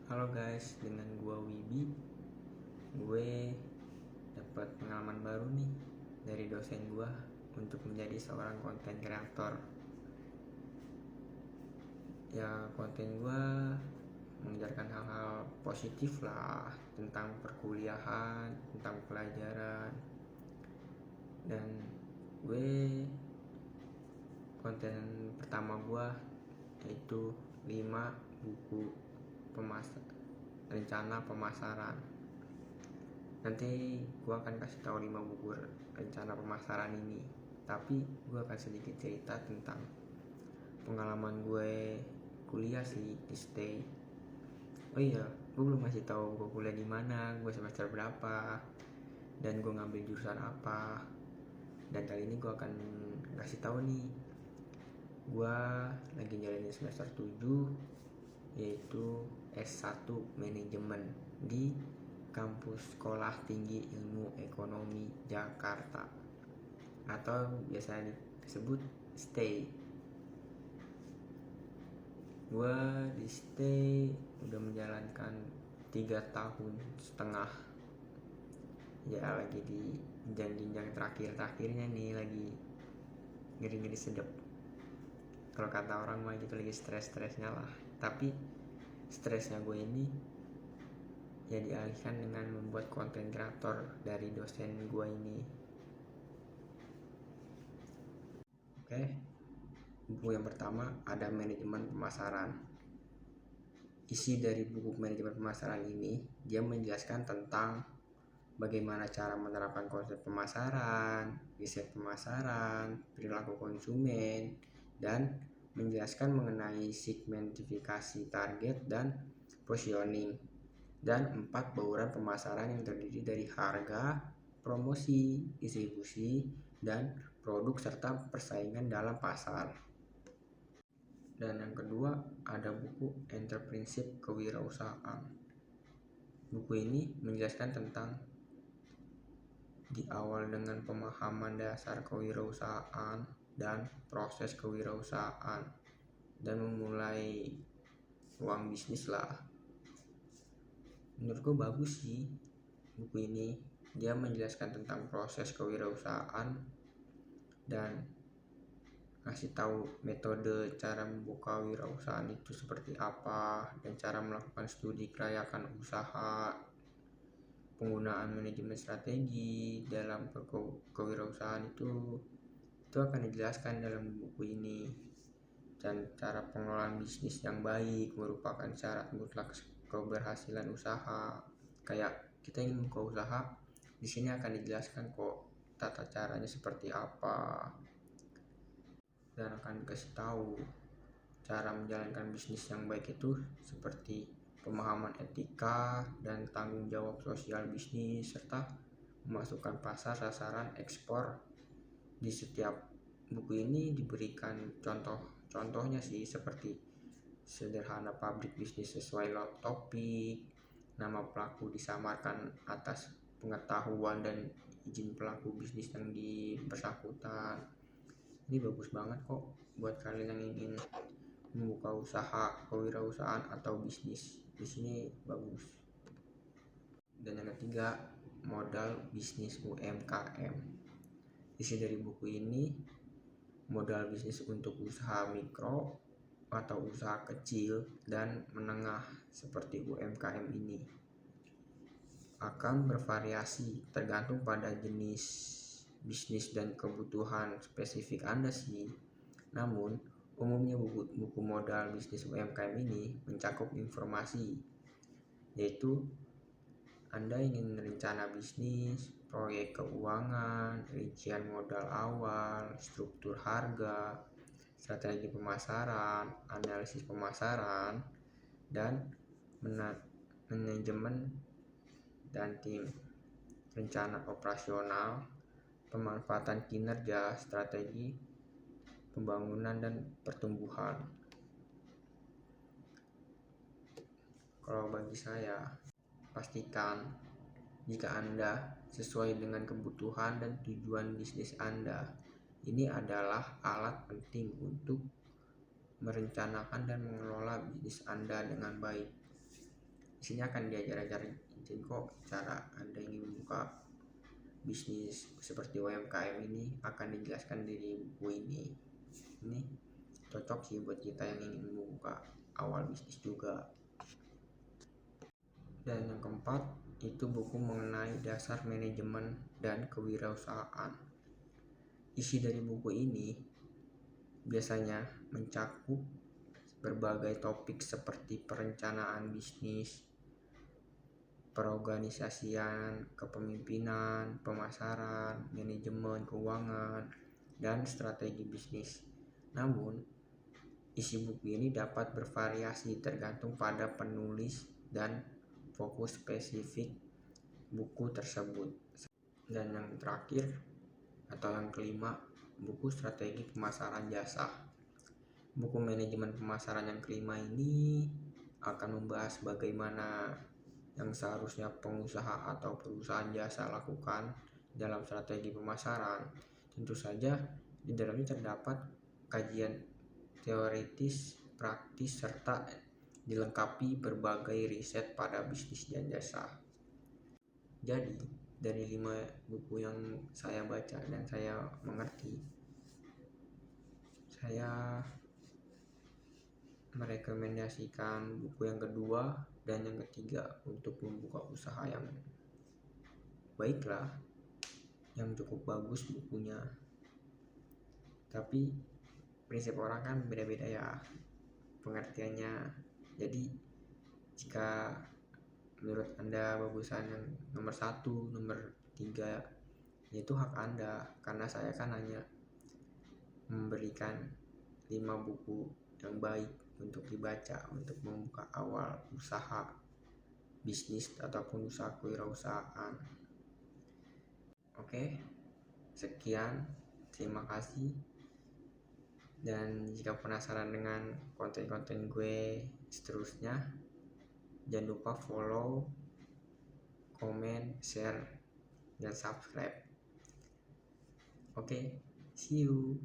Halo guys, dengan gua Wibi, gue dapat pengalaman baru nih dari dosen gua untuk menjadi seorang konten kreator. Ya, konten gua mengajarkan hal-hal positif lah tentang perkuliahan, tentang pelajaran, dan gue konten pertama gua yaitu 5 buku rencana pemasaran. Nanti gue akan kasih tahu 5 buku rencana pemasaran ini, tapi gue akan sedikit cerita tentang pengalaman gue kuliah sih di stay. Oh iya, gue belum kasih tahu gue kuliah di mana, gue semester berapa, dan gue ngambil jurusan apa. Dan kali ini gue akan kasih tahu nih, gue lagi jalanin semester 7, yaitu S1 Manajemen di Kampus Sekolah Tinggi Ilmu Ekonomi Jakarta, atau biasa disebut STAY. Gue di STAY udah menjalankan 3,5 tahun, ya lagi di jenjang terakhirnya nih, lagi ngeri-ngeri sedep. Kalau kata orang mah gitu, lagi stres-stresnya lah. Tapi stresnya gue ini ya dialihkan dengan membuat konten kreator dari dosen gue ini. Oke, buku yang pertama ada manajemen pemasaran. Isi dari buku manajemen pemasaran ini, dia menjelaskan tentang bagaimana cara menerapkan konsep pemasaran, riset pemasaran, perilaku konsumen, dan menjelaskan mengenai segmentifikasi target dan positioning, dan 4 bauran pemasaran yang terdiri dari harga, promosi, distribusi, dan produk serta persaingan dalam pasar. Dan yang kedua ada buku Entrepreneurship Kewirausahaan. Buku ini menjelaskan tentang di awal dengan pemahaman dasar kewirausahaan dan proses kewirausahaan, dan memulai ruang bisnis lah. Menurutku bagus sih buku ini. Dia menjelaskan tentang proses kewirausahaan dan ngasih tahu metode cara membuka wirausahaan itu seperti apa, dan cara melakukan studi kelayakan usaha, penggunaan manajemen strategi dalam kewirausahaan itu akan dijelaskan dalam buku ini. Dan cara pengelolaan bisnis yang baik merupakan syarat mutlak keberhasilan usaha. Kayak kita ingin buka usaha, di sini akan dijelaskan kok tata caranya seperti apa, dan akan dikasih tahu cara menjalankan bisnis yang baik itu seperti pemahaman etika dan tanggung jawab sosial bisnis, serta memasukkan pasar sasaran ekspor. Di setiap buku ini diberikan contohnya sih, seperti sederhana pabrik bisnis sesuai topik, nama pelaku disamarkan atas pengetahuan dan izin pelaku bisnis yang bersangkutan. Ini bagus banget kok buat kalian yang ingin membuka usaha kewirausahaan atau bisnis. Di sini bagus. Dan yang ketiga, modal bisnis UMKM. Isi dari buku ini, modal bisnis untuk usaha mikro atau usaha kecil dan menengah seperti UMKM ini akan bervariasi tergantung pada jenis bisnis dan kebutuhan spesifik Anda sih. Namun umumnya buku modal bisnis UMKM ini mencakup informasi, yaitu Anda ingin rencana bisnis, proyek keuangan, rincian modal awal, struktur harga, strategi pemasaran, analisis pemasaran, dan manajemen dan tim, rencana operasional, pemanfaatan kinerja, strategi pembangunan dan pertumbuhan. Kalau bagi saya, pastikan jika Anda sesuai dengan kebutuhan dan tujuan bisnis Anda. Ini adalah alat penting untuk merencanakan dan mengelola bisnis Anda dengan baik. Di sini akan diajar-ajarin kok cara Anda ingin membuka bisnis seperti UMKM ini, akan dijelaskan dari buku ini. Ini cocok sih buat kita yang ingin membuka awal bisnis juga. Dan yang keempat itu buku mengenai dasar manajemen dan kewirausahaan. Isi dari buku ini biasanya mencakup berbagai topik seperti perencanaan bisnis, perorganisasian, kepemimpinan, pemasaran, manajemen keuangan, dan strategi bisnis. Namun, isi buku ini dapat bervariasi tergantung pada penulis dan fokus spesifik buku tersebut. Dan yang terakhir atau yang kelima, buku strategi pemasaran jasa. Buku manajemen pemasaran yang kelima ini akan membahas bagaimana yang seharusnya pengusaha atau perusahaan jasa lakukan dalam strategi pemasaran. Tentu saja di dalamnya terdapat kajian teoritis, praktis, serta dilengkapi berbagai riset pada bisnis dan jasa. Jadi dari 5 buku yang saya baca dan saya mengerti, saya merekomendasikan buku yang kedua dan yang ketiga untuk membuka usaha yang baiklah, yang cukup bagus bukunya. Tapi prinsip orang kan beda-beda ya pengertiannya. Jadi jika menurut Anda bagusan yang nomor 1, nomor 3, itu hak Anda, karena saya kan hanya memberikan 5 buku yang baik untuk dibaca untuk membuka awal usaha bisnis ataupun usaha kewirausahaan. Oke, sekian, terima kasih. Dan jika penasaran dengan konten-konten gue seterusnya, jangan lupa follow, komen, share, dan subscribe. Oke, see you.